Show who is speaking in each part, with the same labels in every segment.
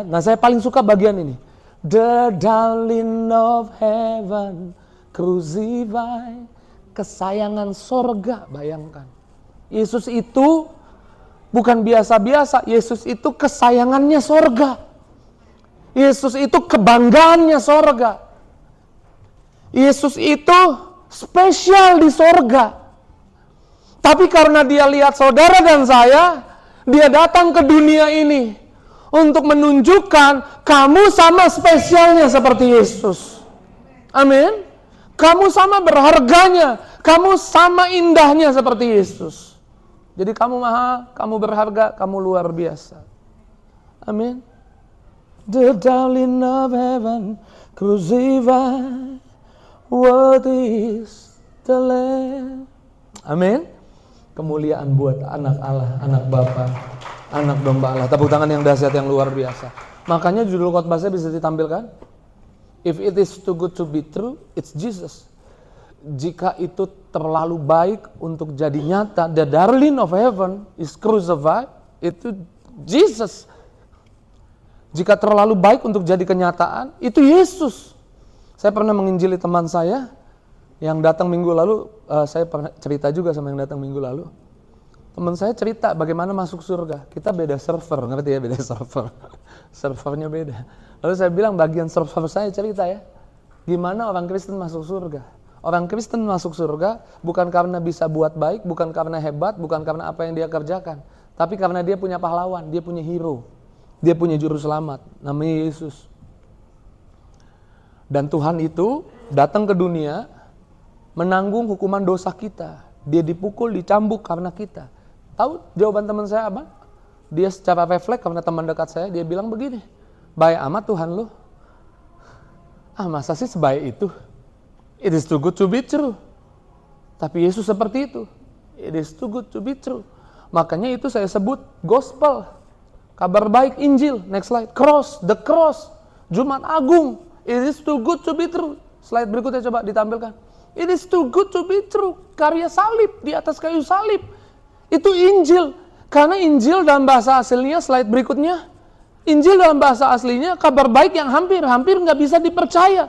Speaker 1: Nah, saya paling suka bagian ini. The darling of heaven, crucified, kesayangan sorga, bayangkan. Yesus itu bukan biasa-biasa, Yesus itu kesayangannya sorga. Yesus itu kebanggaannya sorga. Yesus itu spesial di sorga. Tapi karena dia lihat saudara dan saya, dia datang ke dunia ini untuk menunjukkan kamu sama spesialnya seperti Yesus. Amin. Kamu sama berharganya, kamu sama indahnya seperti Yesus. Jadi kamu mahal, kamu berharga, kamu luar biasa. Amin. The darling of heaven, crucified, worthy is the Lamb. Amin. Kemuliaan buat anak Allah, anak Bapa, anak domba Allah. Tepuk tangan yang dahsyat, yang luar biasa. Makanya judul khotbah saya bisa ditampilkan. If it is too good to be true, it's Jesus. Jika itu terlalu baik untuk jadi nyata, the darling of heaven is crucified, itu Jesus. Jika terlalu baik untuk jadi kenyataan, itu Yesus. Saya pernah menginjili teman saya yang datang minggu lalu, saya pernah cerita juga sama yang datang minggu lalu. Teman saya cerita bagaimana masuk surga. Kita beda server, ngerti ya, beda server. Servernya beda. Lalu saya bilang bagian server saya cerita ya, gimana orang Kristen masuk surga. Orang Kristen masuk surga bukan karena bisa buat baik, bukan karena hebat, bukan karena apa yang dia kerjakan. Tapi karena dia punya pahlawan, dia punya hero. Dia punya juru selamat, namanya Yesus. Dan Tuhan itu datang ke dunia, menanggung hukuman dosa kita. Dia dipukul, dicambuk karena kita. Tahu jawaban teman saya apa? Dia secara refleks karena teman dekat saya, dia bilang begini, baik amat Tuhan lu. Masa sih sebaik itu? It is too good to be true. Tapi Yesus seperti itu. It is too good to be true. Makanya itu saya sebut gospel. Kabar baik Injil. Next slide. Cross, the cross. Jumat Agung. It is too good to be true. Slide berikutnya coba ditampilkan. It is too good to be true. Karya salib di atas kayu salib. Itu Injil. Karena Injil dalam bahasa aslinya, slide berikutnya. Injil dalam bahasa aslinya kabar baik yang hampir nggak bisa dipercaya.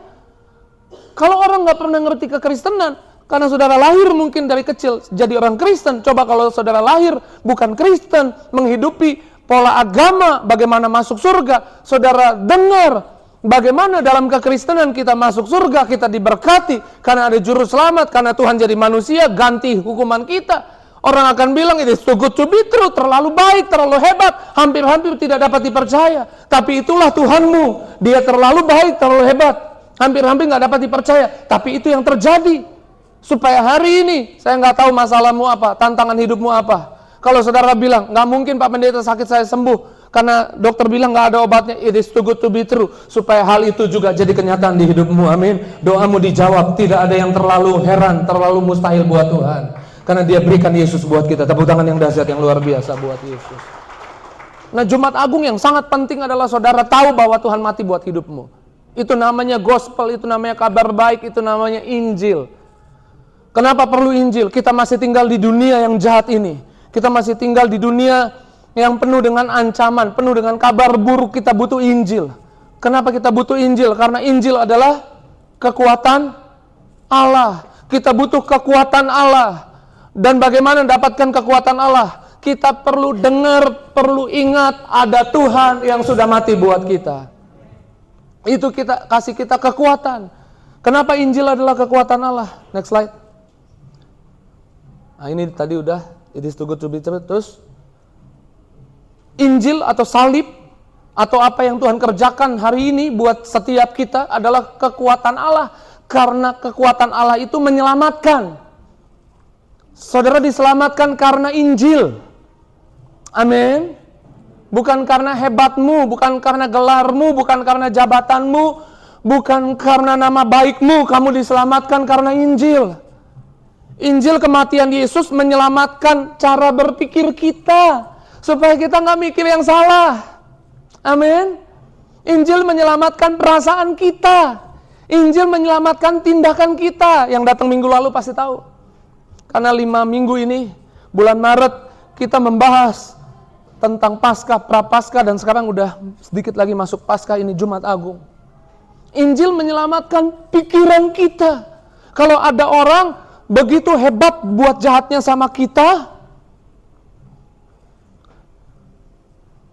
Speaker 1: Kalau orang nggak pernah ngerti kekristenan, karena saudara lahir mungkin dari kecil jadi orang Kristen. Coba kalau saudara lahir bukan Kristen, menghidupi pola agama, bagaimana masuk surga. Saudara dengar bagaimana dalam kekristenan kita masuk surga, kita diberkati karena ada juru selamat, karena Tuhan jadi manusia, ganti hukuman kita. Orang akan bilang itu too good to be true, terlalu baik, terlalu hebat, hampir-hampir tidak dapat dipercaya. Tapi itulah Tuhanmu, dia terlalu baik, terlalu hebat, hampir-hampir nggak dapat dipercaya. Tapi itu yang terjadi. Supaya hari ini, saya nggak tahu masalahmu apa, tantangan hidupmu apa. Kalau saudara bilang, nggak mungkin Pak Pendeta sakit saya sembuh, karena dokter bilang nggak ada obatnya, it is too good to be true. Supaya hal itu juga jadi kenyataan di hidupmu, amin. Doamu dijawab, tidak ada yang terlalu heran, terlalu mustahil buat Tuhan. Karena dia berikan Yesus buat kita. Tepuk tangan yang dahsyat, yang luar biasa buat Yesus. Nah, Jumat Agung yang sangat penting adalah saudara tahu bahwa Tuhan mati buat hidupmu. Itu namanya gospel, itu namanya kabar baik, itu namanya Injil. Kenapa perlu Injil? Kita masih tinggal di dunia yang jahat ini. Kita masih tinggal di dunia yang penuh dengan ancaman, penuh dengan kabar buruk. Kita butuh Injil. Kenapa kita butuh Injil? Karena Injil adalah kekuatan Allah. Kita butuh kekuatan Allah. Dan bagaimana mendapatkan kekuatan Allah? Kita perlu dengar, perlu ingat ada Tuhan yang sudah mati buat kita. Itu kita kasih kita kekuatan. Kenapa Injil adalah kekuatan Allah? Next slide. Nah, ini tadi udah, it is too good to be true. Terus Injil atau salib atau apa yang Tuhan kerjakan hari ini buat setiap kita adalah kekuatan Allah. Karena kekuatan Allah itu menyelamatkan. Saudara diselamatkan karena Injil. Amin. Bukan karena hebatmu, bukan karena gelarmu, bukan karena jabatanmu, bukan karena nama baikmu. Kamu diselamatkan karena Injil. Injil kematian Yesus menyelamatkan cara berpikir kita. Supaya kita nggak mikir yang salah. Amin. Injil menyelamatkan perasaan kita. Injil menyelamatkan tindakan kita. Yang datang minggu lalu pasti tahu. Karena 5 minggu ini, bulan Maret, kita membahas tentang Paskah, Prapaskah, dan sekarang udah sedikit lagi masuk Paskah, ini Jumat Agung. Injil menyelamatkan pikiran kita. Kalau ada orang begitu hebat buat jahatnya sama kita,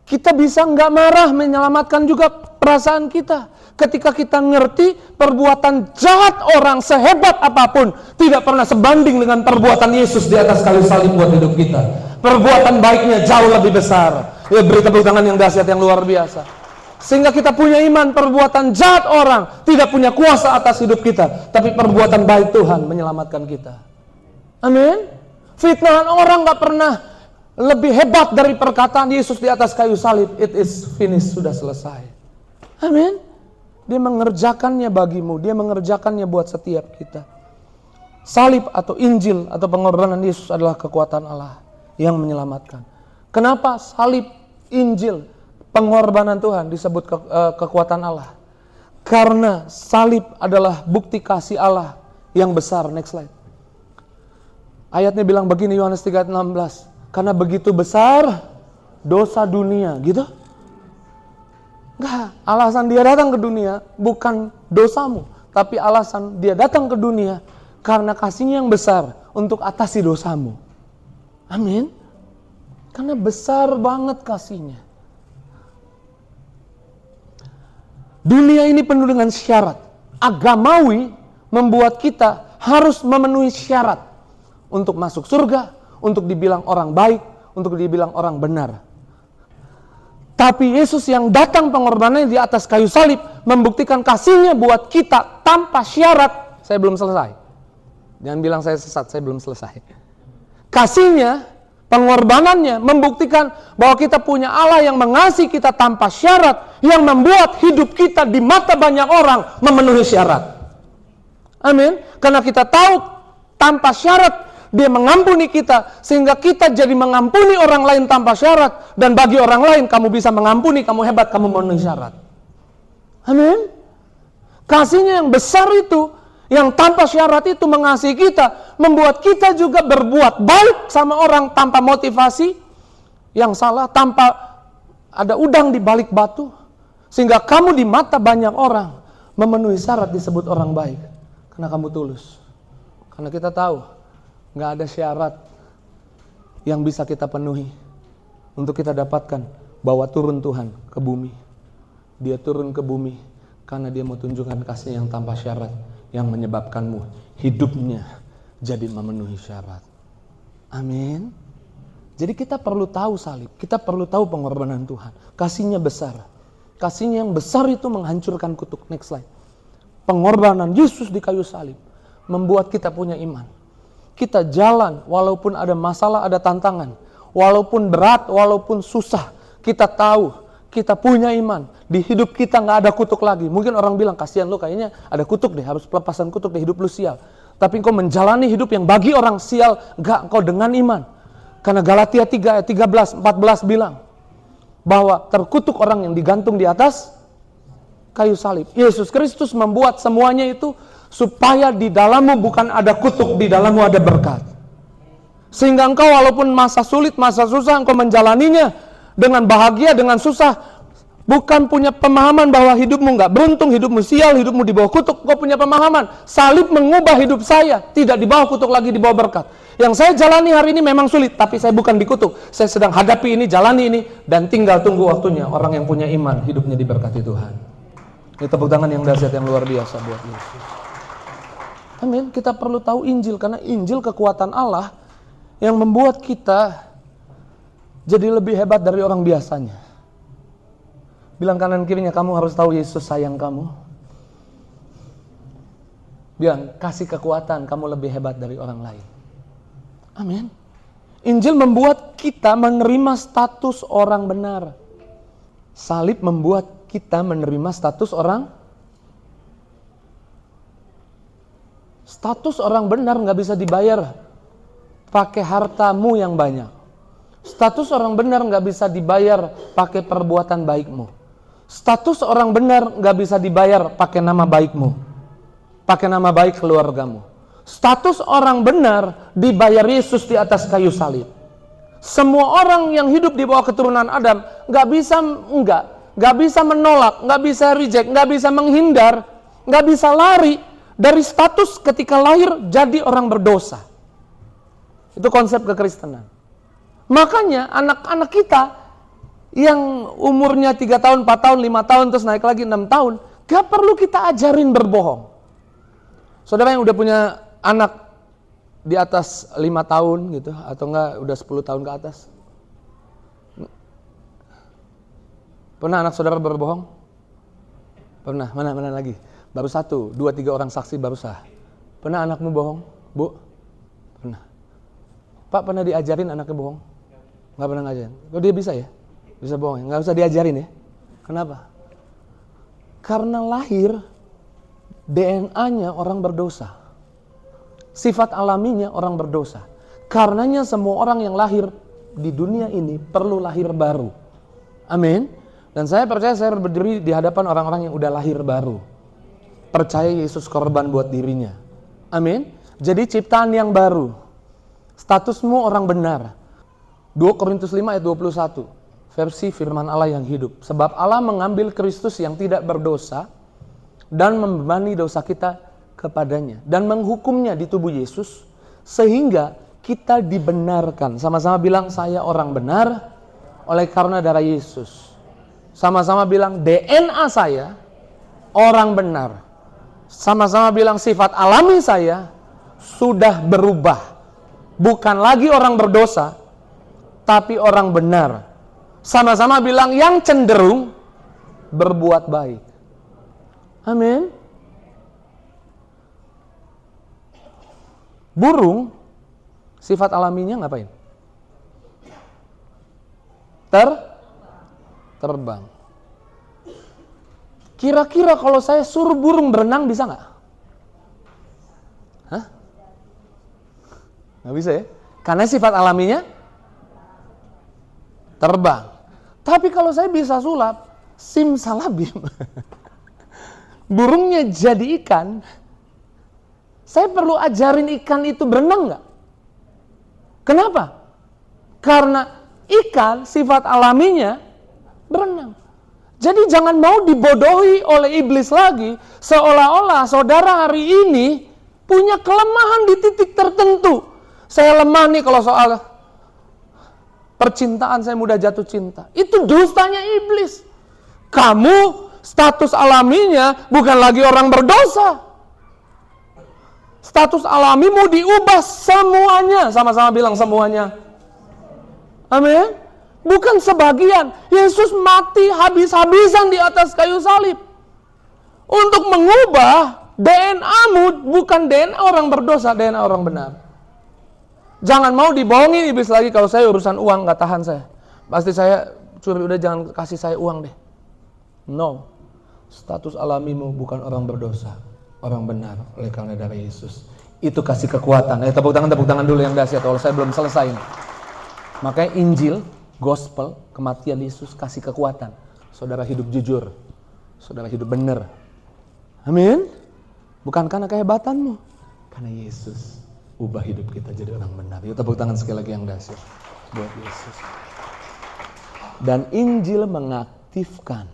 Speaker 1: kita bisa nggak marah, menyelamatkan juga perasaan kita. Ketika kita ngerti perbuatan jahat orang sehebat apapun tidak pernah sebanding dengan perbuatan Yesus di atas kayu salib buat hidup kita. Perbuatan baiknya jauh lebih besar. Ya, beri tepuk tangan yang dahsyat, yang luar biasa. Sehingga kita punya iman, perbuatan jahat orang tidak punya kuasa atas hidup kita, tapi perbuatan baik Tuhan menyelamatkan kita. Amin. Fitnahan orang gak pernah lebih hebat dari perkataan Yesus di atas kayu salib. It is finished, sudah selesai. Amin. Dia mengerjakannya bagimu, dia mengerjakannya buat setiap kita. Salib atau Injil atau pengorbanan Yesus adalah kekuatan Allah yang menyelamatkan. Kenapa salib, Injil, pengorbanan Tuhan disebut kekuatan Allah? Karena salib adalah bukti kasih Allah yang besar. Next slide. Ayatnya bilang begini, Yohanes 3:16. Karena begitu besar dosa dunia, gitu? Enggak, alasan dia datang ke dunia bukan dosamu, tapi alasan dia datang ke dunia karena kasihnya yang besar untuk atasi dosamu. Amin. Karena besar banget kasihnya. Dunia ini penuh dengan syarat. Agamawi membuat kita harus memenuhi syarat untuk masuk surga, untuk dibilang orang baik, untuk dibilang orang benar. Tapi Yesus yang datang pengorbanannya di atas kayu salib membuktikan kasihnya buat kita tanpa syarat. Saya belum selesai. Jangan bilang saya sesat, saya belum selesai. Kasihnya, pengorbanannya membuktikan bahwa kita punya Allah yang mengasihi kita tanpa syarat, yang membuat hidup kita di mata banyak orang memenuhi syarat. Amin. Karena kita tahu tanpa syarat Dia mengampuni kita, sehingga kita jadi mengampuni orang lain tanpa syarat. Dan bagi orang lain, kamu bisa mengampuni, kamu hebat, kamu memenuhi syarat. Amin. Kasihnya yang besar itu, yang tanpa syarat itu mengasihi kita, membuat kita juga berbuat baik sama orang tanpa motivasi yang salah, tanpa ada udang di balik batu. Sehingga kamu di mata banyak orang memenuhi syarat disebut orang baik. Karena kamu tulus. Karena kita tahu nggak ada syarat yang bisa kita penuhi untuk kita dapatkan bahwa turun Tuhan ke bumi. Dia turun ke bumi karena dia mau tunjukkan kasih yang tanpa syarat, yang menyebabkanmu hidupnya jadi memenuhi syarat. Amin. Jadi kita perlu tahu salib, kita perlu tahu pengorbanan Tuhan. Kasihnya besar. Kasihnya yang besar itu menghancurkan kutuk. Next slide. Pengorbanan Yesus di kayu salib membuat kita punya iman. Kita jalan walaupun ada masalah, ada tantangan. Walaupun berat, walaupun susah. Kita tahu, kita punya iman. Di hidup kita gak ada kutuk lagi. Mungkin orang bilang, kasihan lu kayaknya ada kutuk deh. Harus pelepasan kutuk di hidup lu sial. Tapi engkau menjalani hidup yang bagi orang sial. Gak, engkau dengan iman. Karena Galatia 3 ayat 13, 14 bilang. Bahwa terkutuk orang yang digantung di atas kayu salib. Yesus Kristus membuat semuanya itu supaya di dalammu bukan ada kutuk, di dalammu ada berkat. Sehingga engkau walaupun masa sulit, masa susah, engkau menjalaninya dengan bahagia, dengan susah. Bukan punya pemahaman bahwa hidupmu gak beruntung, hidupmu sial, hidupmu di bawah kutuk. Engkau punya pemahaman, salib mengubah hidup saya, tidak di bawah kutuk lagi, di bawah berkat. Yang saya jalani hari ini memang sulit, tapi saya bukan dikutuk. Saya sedang hadapi ini, jalani ini, dan tinggal tunggu waktunya. Orang yang punya iman, hidupnya diberkati Tuhan. Ini tepuk tangan yang dahsyat, yang luar biasa buat Yesus. Amin. Kita perlu tahu Injil, karena Injil kekuatan Allah yang membuat kita jadi lebih hebat dari orang biasanya. Bilang kanan kirinya, kamu harus tahu Yesus sayang kamu. Bilang, kasih kekuatan, kamu lebih hebat dari orang lain. Amin. Injil membuat kita menerima status orang benar. Salib membuat kita menerima status orang benar nggak bisa dibayar pakai hartamu yang banyak. Status orang benar nggak bisa dibayar pakai perbuatan baikmu. Status orang benar nggak bisa dibayar pakai nama baikmu, pakai nama baik keluargamu. Status orang benar dibayar Yesus di atas kayu salib. Semua orang yang hidup di bawah keturunan Adam nggak bisa menolak, nggak bisa reject, nggak bisa menghindar, nggak bisa lari dari status ketika lahir jadi orang berdosa. Itu konsep kekristenan. Makanya anak-anak kita yang umurnya 3 tahun, 4 tahun, 5 tahun, terus naik lagi 6 tahun, gak perlu kita ajarin berbohong. Saudara yang udah punya anak di atas 5 tahun gitu, atau enggak udah 10 tahun ke atas, pernah anak saudara berbohong? Pernah? Mana lagi? Baru 1, 2, 3 orang saksi baru sah. Pernah anakmu bohong? Bu? Pernah. Pak pernah diajarin anaknya bohong? Nggak pernah ngajarin. Kok dia bisa ya? Bisa bohong ya? Nggak usah diajarin ya? Kenapa? Karena lahir DNA-nya orang berdosa. Sifat alaminya orang berdosa. Karenanya semua orang yang lahir di dunia ini perlu lahir baru. Amin. Dan saya percaya saya berdiri di hadapan orang-orang yang udah lahir baru. Percaya Yesus korban buat dirinya. Amin. Jadi ciptaan yang baru. Statusmu orang benar. 2 Korintus 5 ayat 21. Versi firman Allah yang hidup. Sebab Allah mengambil Kristus yang tidak berdosa dan membebani dosa kita kepadanya. Dan menghukumnya di tubuh Yesus. Sehingga kita dibenarkan. Sama-sama bilang saya orang benar oleh karena darah Yesus. Sama-sama bilang DNA saya orang benar. Sama-sama bilang sifat alami saya sudah berubah. Bukan lagi orang berdosa, tapi orang benar. Sama-sama bilang yang cenderung berbuat baik. Amin. Burung, sifat alaminya ngapain? Terbang. Kira-kira kalau saya suruh burung berenang bisa nggak? Hah? Nggak bisa ya? Karena sifat alaminya terbang. Tapi kalau saya bisa sulap, simsalabim. Burungnya jadi ikan. Saya perlu ajarin ikan itu berenang nggak? Kenapa? Karena ikan sifat alaminya berenang. Jadi jangan mau dibodohi oleh iblis lagi, seolah-olah saudara hari ini punya kelemahan di titik tertentu. Saya lemah nih kalau soal percintaan, saya mudah jatuh cinta. Itu dustanya iblis. Kamu status alaminya bukan lagi orang berdosa. Status alamimu diubah semuanya. Sama-sama bilang semuanya. Amin. Bukan sebagian. Yesus mati habis-habisan di atas kayu salib. Untuk mengubah DNA-mu bukan DNA orang berdosa, DNA orang benar. Jangan mau dibohongin iblis lagi kalau saya urusan uang nggak tahan saya. Pasti saya curi, udah jangan kasih saya uang deh. No. Status alamimu bukan orang berdosa, orang benar oleh karena darah Yesus. Itu kasih kekuatan. Tepuk tangan dulu yang dahsyat. Kalau saya belum selesai. Makanya Injil, Gospel, kematian Yesus kasih kekuatan. Saudara hidup jujur, saudara hidup benar. Amin. Bukan karena kehebatanmu, karena Yesus ubah hidup kita jadi orang benar. Yuk tepuk tangan sekali lagi yang dahsyat buat Yesus. Dan Injil mengaktifkan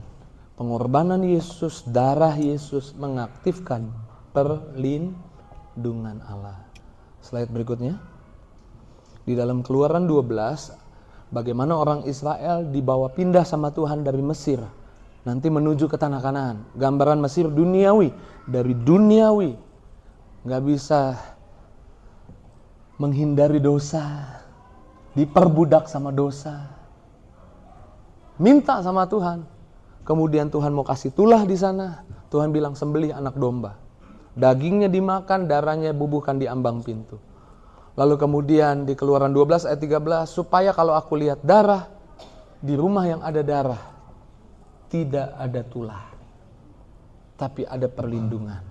Speaker 1: pengorbanan Yesus, darah Yesus mengaktifkan perlindungan Allah. Slide berikutnya. Di dalam Keluaran 12, bagaimana orang Israel dibawa pindah sama Tuhan dari Mesir, nanti menuju ke tanah Kanaan. Gambaran Mesir duniawi, dari duniawi, nggak bisa menghindari dosa, diperbudak sama dosa, minta sama Tuhan. Kemudian Tuhan mau kasih tulah di sana. Tuhan bilang sembelih anak domba, dagingnya dimakan, darahnya bubuhkan di ambang pintu. Lalu kemudian di Keluaran 12 ayat 13, supaya kalau aku lihat darah, di rumah yang ada darah, tidak ada tulah, tapi ada perlindungan.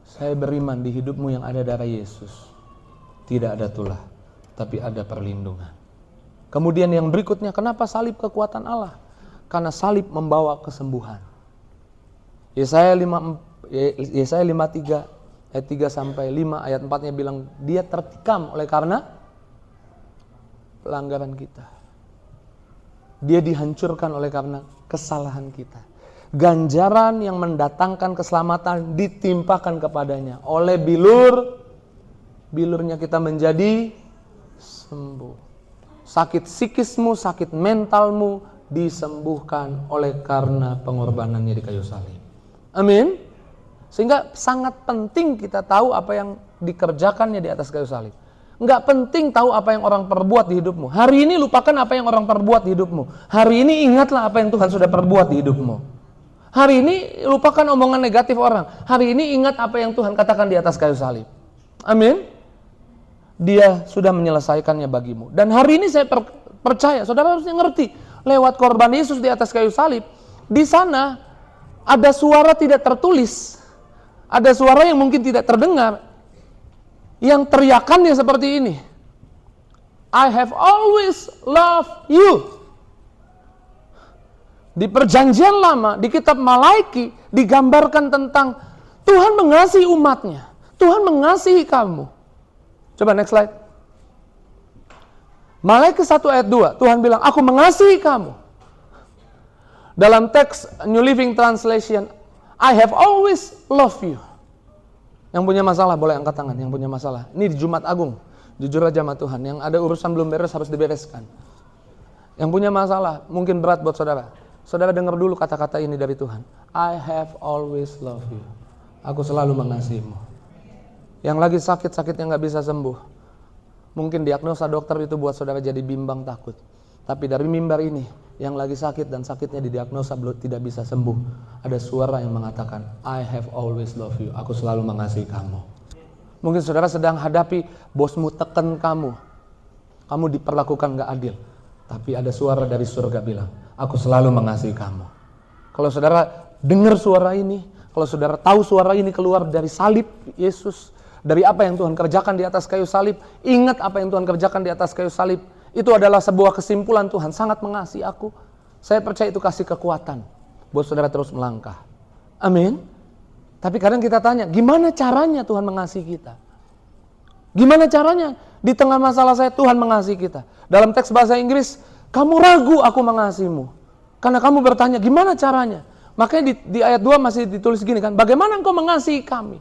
Speaker 1: Saya beriman di hidupmu yang ada darah Yesus, tidak ada tulah, tapi ada perlindungan. Kemudian yang berikutnya, kenapa salib kekuatan Allah? Karena salib membawa kesembuhan. Yesaya 53 ayat 3 sampai 5, ayat 4-nya bilang dia tertikam oleh karena pelanggaran kita. Dia dihancurkan oleh karena kesalahan kita. Ganjaran yang mendatangkan keselamatan ditimpakan kepadanya. Oleh bilurnya kita menjadi sembuh. Sakit psikismu, sakit mentalmu disembuhkan oleh karena pengorbanannya di kayu salib. Amin. Sehingga sangat penting kita tahu apa yang dikerjakannya di atas kayu salib. Enggak penting tahu apa yang orang perbuat di hidupmu. Hari ini lupakan apa yang orang perbuat di hidupmu. Hari ini ingatlah apa yang Tuhan sudah perbuat di hidupmu. Hari ini lupakan omongan negatif orang. Hari ini ingat apa yang Tuhan katakan di atas kayu salib. Amin. Dia sudah menyelesaikannya bagimu. Dan hari ini saya percaya, saudara harusnya ngerti. Lewat korban Yesus di atas kayu salib, di sana ada suara tidak tertulis. Ada suara yang mungkin tidak terdengar. Yang teriakannya seperti ini. I have always loved you. Di perjanjian lama, di kitab Malaiki, digambarkan tentang Tuhan mengasihi umatnya. Tuhan mengasihi kamu. Coba next slide. Malaiki 1 ayat 2, Tuhan bilang, aku mengasihi kamu. Dalam teks New Living Translation, I have always loved you. Yang punya masalah boleh angkat tangan, yang punya masalah. Ini di Jumat Agung, jujur aja sama Tuhan. Yang ada urusan belum beres harus dibereskan. Yang punya masalah, mungkin berat buat saudara. Saudara dengar dulu kata-kata ini dari Tuhan. I have always loved you. Aku selalu mengasihimu. Yang lagi sakit-sakitnya gak bisa sembuh. Mungkin diagnosa dokter itu buat saudara jadi bimbang takut. Tapi dari mimbar ini, yang lagi sakit dan sakitnya didiagnosa belum tidak bisa sembuh, ada suara yang mengatakan, I have always loved you. Aku selalu mengasihi kamu. Mungkin saudara sedang hadapi bosmu tekan kamu. Kamu diperlakukan gak adil. Tapi ada suara dari surga bilang, aku selalu mengasihi kamu. Kalau saudara dengar suara ini, kalau saudara tahu suara ini keluar dari salib Yesus, dari apa yang Tuhan kerjakan di atas kayu salib, ingat apa yang Tuhan kerjakan di atas kayu salib, itu adalah sebuah kesimpulan Tuhan sangat mengasihi aku. Saya percaya itu kasih kekuatan buat saudara terus melangkah. Amin. Tapi kadang kita tanya, gimana caranya Tuhan mengasihi kita? Gimana caranya? Di tengah masalah saya Tuhan mengasihi kita. Dalam teks bahasa Inggris, kamu ragu aku mengasihimu. Karena kamu bertanya, gimana caranya? Makanya di ayat 2 masih ditulis gini kan, bagaimana engkau mengasihi kami?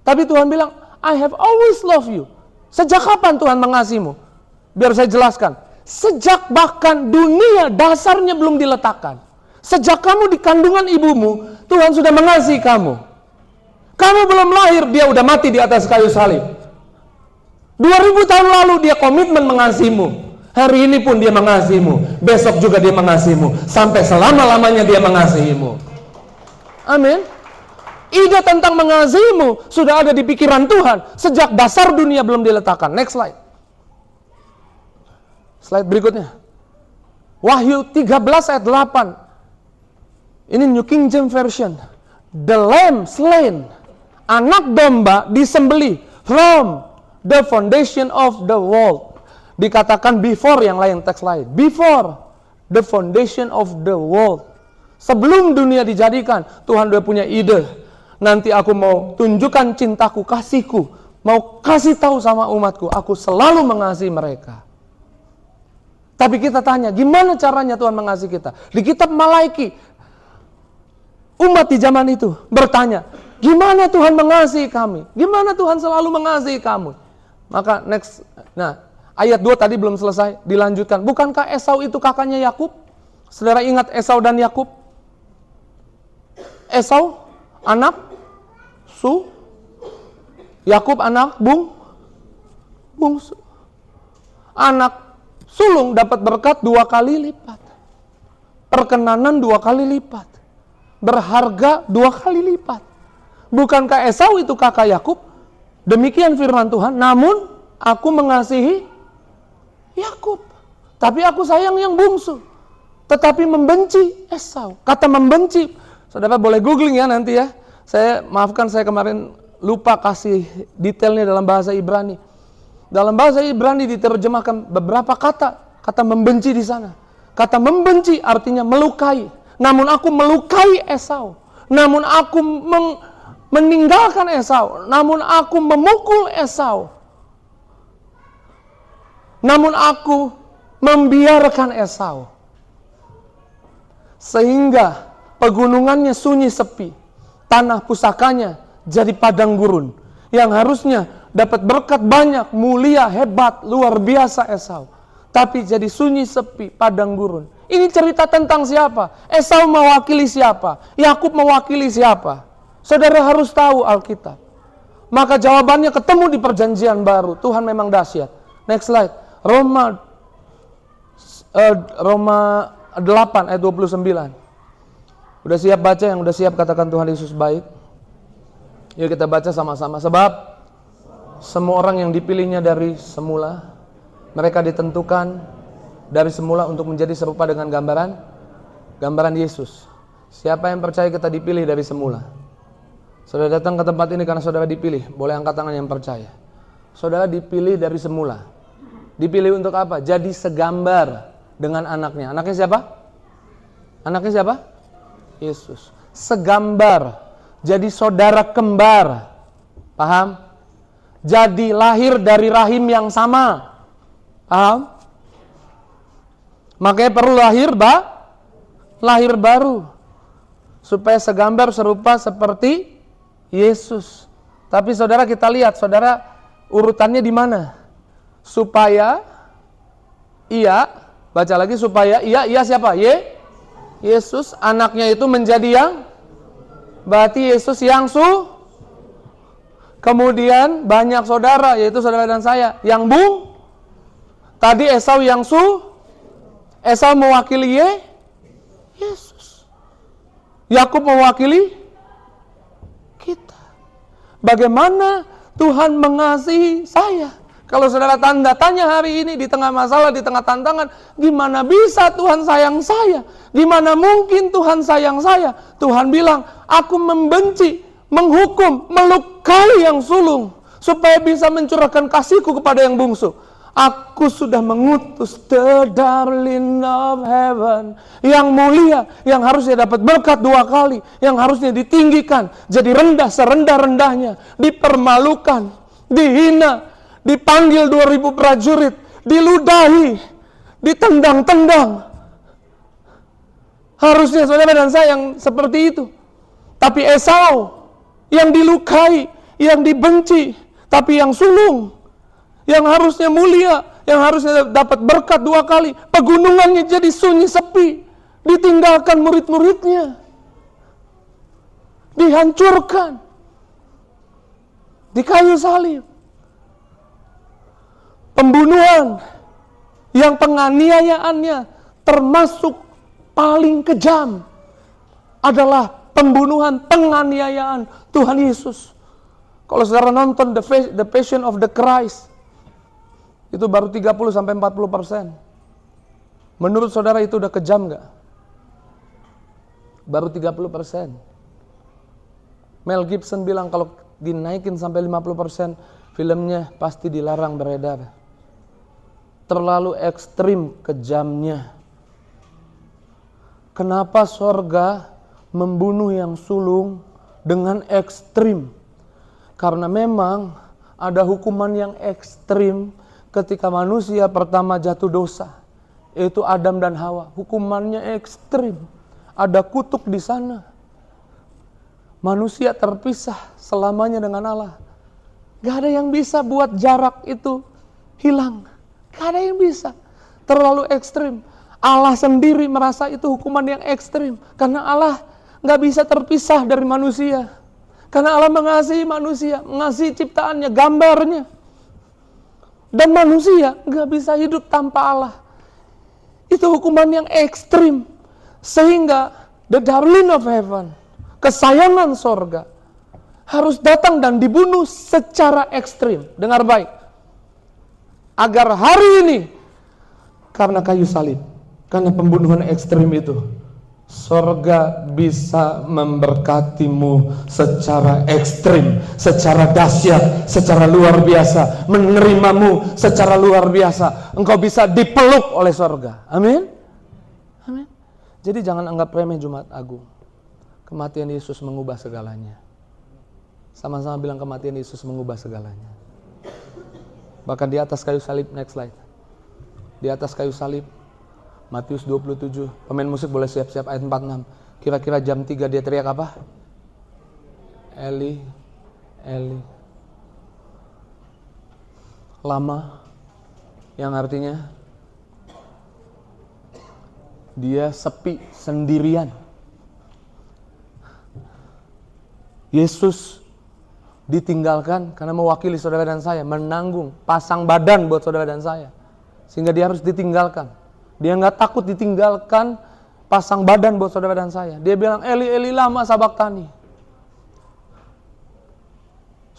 Speaker 1: Tapi Tuhan bilang, I have always loved you. Sejak kapan Tuhan mengasihimu? Biar saya jelaskan. Sejak bahkan dunia dasarnya belum diletakkan. Sejak kamu di kandungan ibumu, Tuhan sudah mengasihi kamu. Kamu belum lahir, dia udah mati di atas kayu salib. 2000 tahun lalu dia komitmen mengasihimu. Hari ini pun dia mengasihimu. Besok juga dia mengasihimu. Sampai selama-lamanya dia mengasihimu. Amin. Ide tentang mengasihimu sudah ada di pikiran Tuhan. Sejak dasar dunia belum diletakkan. Next slide. Slide berikutnya. Wahyu 13 ayat 8. Ini New King James Version. The lamb slain. Anak domba disembelih from the foundation of the world. Dikatakan before yang lain, teks lain. Before the foundation of the world. Sebelum dunia dijadikan, Tuhan udah punya ide. Nanti aku mau tunjukkan cintaku, kasihku. Mau kasih tahu sama umatku, aku selalu mengasihi mereka. Tapi kita tanya, gimana caranya Tuhan mengasihi kita? Di kitab Malaiki, umat di zaman itu bertanya, gimana Tuhan mengasihi kami? Gimana Tuhan selalu mengasihi kamu? Maka next, ayat 2 tadi belum selesai, dilanjutkan. Bukankah Esau itu kakaknya Yakub? Saudara ingat Esau dan Yakub? Esau anak Yakub anak bungsu. Anak sulung dapat berkat 2 kali lipat. Perkenanan 2 kali lipat. Berharga 2 kali lipat. Bukankah Esau itu kakak Yakub? Demikian firman Tuhan, namun aku mengasihi Yakub, tapi aku sayang yang bungsu. Tetapi membenci Esau. Kata membenci, saudara boleh googling ya nanti ya. Saya kemarin lupa kasih detailnya dalam bahasa Ibrani. Dalam bahasa Ibrani diterjemahkan beberapa kata membenci di sana. Kata membenci artinya melukai. Namun aku melukai Esau. Namun aku meninggalkan Esau. Namun aku memukul Esau. Namun aku membiarkan Esau. Sehingga pegunungannya sunyi sepi, tanah pusakanya jadi padang gurun. Yang harusnya dapat berkat banyak, mulia, hebat, luar biasa Esau. Tapi jadi sunyi sepi, padang gurun. Ini cerita tentang siapa? Esau mewakili siapa? Yakub mewakili siapa? Saudara harus tahu Alkitab. Maka jawabannya ketemu di perjanjian baru. Tuhan memang dahsyat. Next slide. Roma 8 ayat 29. Udah siap baca? Yang udah siap katakan Tuhan Yesus baik. Yuk kita baca sama-sama. Sebab semua orang yang dipilihnya dari semula, mereka ditentukan dari semula untuk menjadi serupa dengan gambaran Yesus. Siapa yang percaya kita dipilih dari semula? Saudara datang ke tempat ini karena saudara dipilih. Boleh angkat tangan yang percaya. Saudara dipilih dari semula. Dipilih untuk apa? Jadi segambar dengan anaknya. Anaknya siapa? Anaknya siapa? Yesus. Segambar. Jadi saudara kembar. Paham? Jadi lahir dari rahim yang sama. Paham? Makanya perlu lahir baru. Supaya segambar serupa seperti Yesus. Tapi saudara kita lihat, saudara urutannya di mana? Supaya ia, baca lagi, supaya ia siapa? Yesus, anaknya itu menjadi yang, berarti Yesus yang kemudian banyak saudara, yaitu saudara dan saya, yang tadi Esau yang Esau mewakili Yesus. Yakub mewakili kita. Bagaimana Tuhan mengasihi saya? Kalau saudara tanda tanya hari ini di tengah masalah, di tengah tantangan, gimana bisa Tuhan sayang saya? Gimana mungkin Tuhan sayang saya? Tuhan bilang, aku membenci, menghukum, melukai yang sulung, supaya bisa mencurahkan kasihku kepada yang bungsu. Aku sudah mengutus the darling of heaven, yang mulia, yang harusnya dapat berkat 2 kali, yang harusnya ditinggikan, jadi rendah serendah-rendahnya, dipermalukan, dihina, dipanggil 2000 prajurit, diludahi, ditendang-tendang. Harusnya saudara dan saya yang seperti itu. Tapi Esau yang dilukai, yang dibenci, tapi yang sulung, yang harusnya mulia, yang harusnya dapat berkat 2 kali, pegunungannya jadi sunyi sepi, ditinggalkan murid-muridnya, dihancurkan di kayu salib. Pembunuhan yang penganiayaannya termasuk paling kejam adalah pembunuhan, penganiayaan Tuhan Yesus. Kalau saudara nonton The Passion of the Christ, itu baru 30-40%. Menurut saudara itu udah kejam gak? Baru 30%. Mel Gibson bilang kalau dinaikin sampai 50%, filmnya pasti dilarang beredar. Terlalu ekstrim kejamnya. Kenapa sorga membunuh yang sulung dengan ekstrim? Karena memang ada hukuman yang ekstrim ketika manusia pertama jatuh dosa, yaitu Adam dan Hawa. Hukumannya ekstrim. Ada kutuk di sana. Manusia terpisah selamanya dengan Allah. Gak ada yang bisa buat jarak itu hilang. Gak ada yang bisa. Terlalu ekstrim. Allah sendiri merasa itu hukuman yang ekstrim. Karena Allah gak bisa terpisah dari manusia. Karena Allah mengasihi manusia, mengasihi ciptaannya, gambarnya. Dan manusia gak bisa hidup tanpa Allah. Itu hukuman yang ekstrim. Sehingga the darling of heaven, kesayangan sorga, harus datang dan dibunuh secara ekstrim. Dengar baik. Agar hari ini, karena kayu salib, karena pembunuhan ekstrim itu, sorga bisa memberkatimu secara ekstrim, secara dahsyat, secara luar biasa, menerimamu secara luar biasa. Engkau bisa dipeluk oleh sorga. Amin. Amin. Jadi jangan anggap remeh Jumat Agung. Kematian Yesus mengubah segalanya. Sama-sama bilang kematian Yesus mengubah segalanya. Bahkan di atas kayu salib, next slide. di atas kayu salib. Matius 27, pemain musik boleh siap-siap, ayat 46. Kira-kira jam 3 dia teriak apa? Eli, Eli. Lama, yang artinya dia sepi, sendirian. Yesus ditinggalkan karena mewakili saudara dan saya, menanggung, pasang badan buat saudara dan saya. Sehingga dia harus ditinggalkan. Dia nggak takut ditinggalkan, pasang badan buat saudara dan saya. Dia bilang, Eli, Eli lama sabaktani.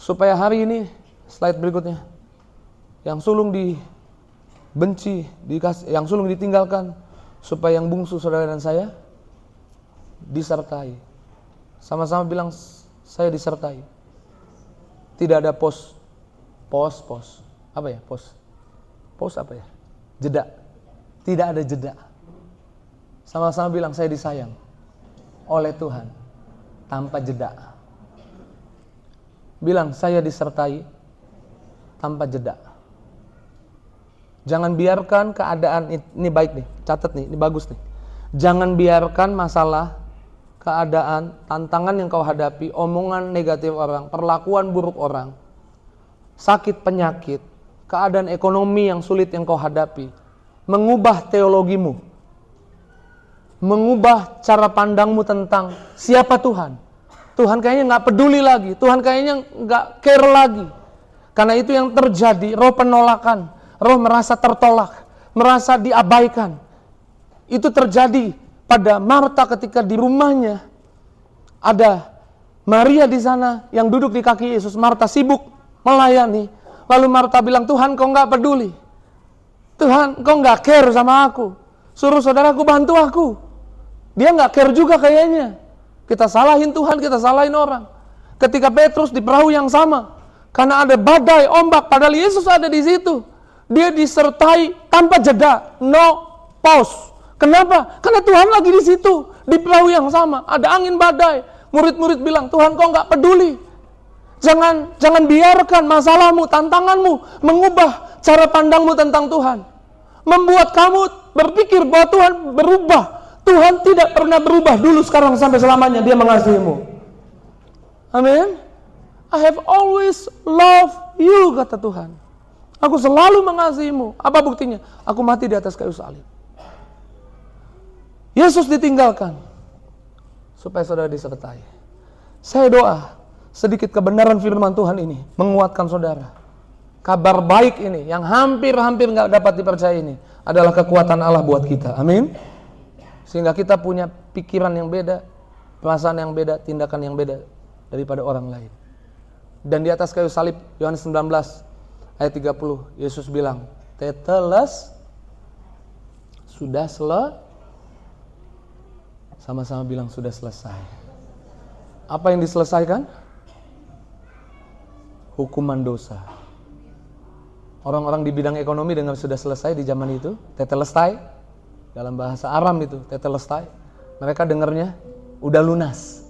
Speaker 1: Supaya hari ini, slide berikutnya, yang sulung dibenci, yang sulung ditinggalkan, supaya yang bungsu saudara dan saya disertai. Sama-sama bilang, saya disertai. Tidak ada pos. Apa ya pos? Pos apa ya? Jeda. Tidak ada jeda. Sama-sama bilang, saya disayang oleh Tuhan tanpa jeda. Bilang, saya disertai tanpa jeda. Jangan biarkan keadaan, ini baik nih, catat nih, ini bagus nih. Jangan biarkan masalah, keadaan, tantangan yang kau hadapi, omongan negatif orang, perlakuan buruk orang, sakit penyakit, keadaan ekonomi yang sulit yang kau hadapi, mengubah teologimu, mengubah cara pandangmu tentang siapa Tuhan. Tuhan kayaknya gak peduli lagi, Tuhan kayaknya gak care lagi. Karena itu yang terjadi, roh penolakan, roh merasa tertolak, merasa diabaikan. Itu terjadi pada Marta ketika di rumahnya ada Maria di sana yang duduk di kaki Yesus. Marta sibuk melayani. Lalu Marta bilang, Tuhan kau gak peduli. Tuhan kau gak care sama aku. Suruh saudaraku bantu aku. Dia gak care juga kayaknya. Kita salahin Tuhan, kita salahin orang. Ketika Petrus di perahu yang sama, karena ada badai, ombak, padahal Yesus ada di situ. Dia disertai tanpa jeda, no pause. Kenapa? Karena Tuhan lagi di situ, di perahu yang sama, ada angin badai. Murid-murid bilang, Tuhan kau nggak peduli. Jangan biarkan masalahmu, tantanganmu mengubah cara pandangmu tentang Tuhan. Membuat kamu berpikir bahwa Tuhan berubah. Tuhan tidak pernah berubah dulu, sekarang, sampai selamanya. Dia mengasihimu. Amin. I have always loved you, kata Tuhan. Aku selalu mengasihimu. Apa buktinya? Aku mati di atas kayu salib. Yesus ditinggalkan supaya saudara disertai. Saya doa sedikit kebenaran firman Tuhan ini menguatkan saudara. Kabar baik ini yang hampir gak dapat dipercaya ini adalah kekuatan Allah buat kita. Amin. Sehingga kita punya pikiran yang beda, perasaan yang beda, tindakan yang beda daripada orang lain. Dan di atas kayu salib, Yohanes 19 ayat 30, Yesus bilang, Teteles, sudah sama-sama bilang sudah selesai. Apa yang diselesaikan? Hukuman dosa. Orang-orang di bidang ekonomi dengar sudah selesai di zaman itu, tetelestai. Dalam bahasa Aram itu, tetelestai. Mereka dengarnya, udah lunas.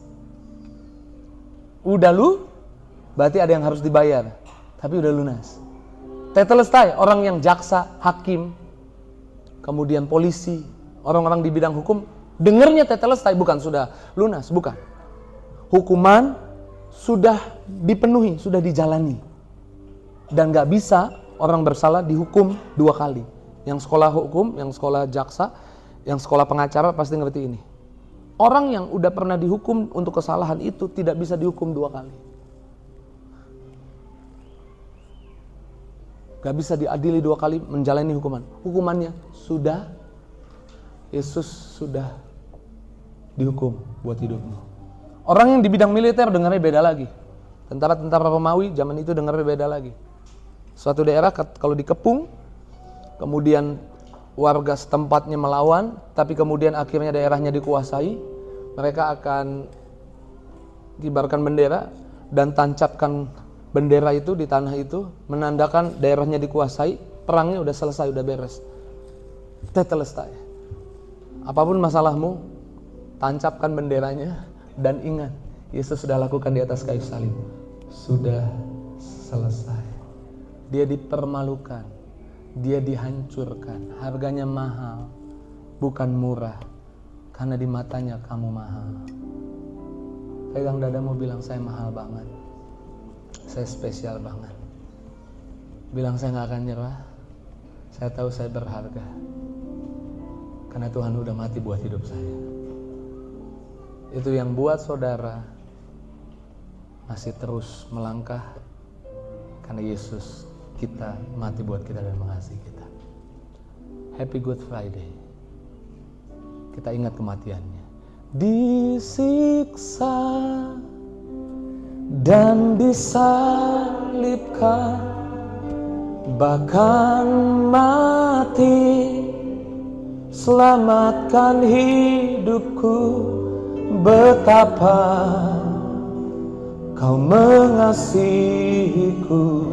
Speaker 1: Berarti ada yang harus dibayar. Tapi udah lunas. Tetelestai, orang yang jaksa, hakim, kemudian polisi, orang-orang di bidang hukum, dengarnya tetelestai, bukan sudah lunas, bukan. Hukuman sudah dipenuhi, sudah dijalani. Dan gak bisa orang bersalah dihukum 2 kali. Yang sekolah hukum, yang sekolah jaksa, yang sekolah pengacara pasti ngerti ini. Orang yang udah pernah dihukum untuk kesalahan itu tidak bisa dihukum 2 kali. Gak bisa diadili 2 kali menjalani hukuman. Hukumannya sudah, Yesus sudah dihukum buat hidupmu. Orang yang di bidang militer dengarnya beda lagi. Tentara-tentara Romawi zaman itu dengarnya beda lagi. Suatu daerah kalau dikepung, kemudian warga setempatnya melawan, tapi kemudian akhirnya daerahnya dikuasai, mereka akan kibarkan bendera dan tancapkan bendera itu di tanah itu, menandakan daerahnya dikuasai, perangnya udah selesai, udah beres. Tetelestai. Apapun masalahmu, tancapkan benderanya dan ingat, Yesus sudah lakukan di atas kayu salib. Sudah selesai. Dia dipermalukan, Dia dihancurkan, harganya mahal, bukan murah, karena di matanya kamu mahal. Pegang dadamu, bilang saya mahal banget, saya spesial banget. Bilang saya gak akan nyerah, saya tahu saya berharga, karena Tuhan udah mati buat hidup saya. Itu yang buat saudara masih terus melangkah, karena Yesus kita mati buat kita dan mengasihi kita. Happy Good Friday. Kita ingat kematiannya. Disiksa dan disalibkan, bahkan mati, selamatkan hidupku. Betapa Kau mengasihiku,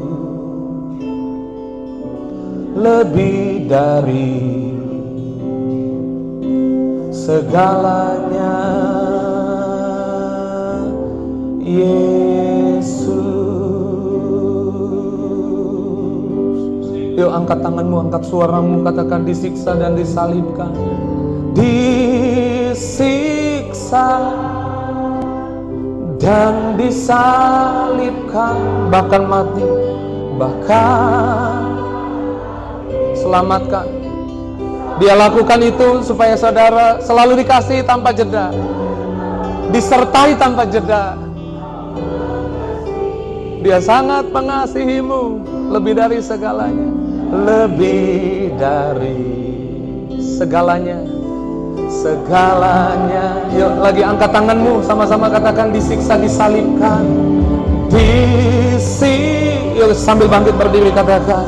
Speaker 1: lebih dari segalanya, Yesus. Yuk angkat tanganmu, angkat suaramu, katakan disiksa dan disalibkan. Disiksa dan disalibkan, bahkan mati, bahkan selamatkan. Dia lakukan itu supaya saudara selalu dikasihi tanpa jeda, disertai tanpa jeda. Dia sangat mengasihimu, lebih dari segalanya, lebih dari segalanya, segalanya. Yuk lagi angkat tanganmu, sama-sama katakan disiksa, disalibkan, yuk sambil bangkit berdiri katakan,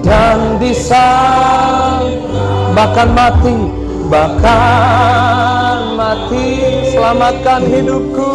Speaker 1: dan disalibkan, bahkan mati, selamatkan hidupku.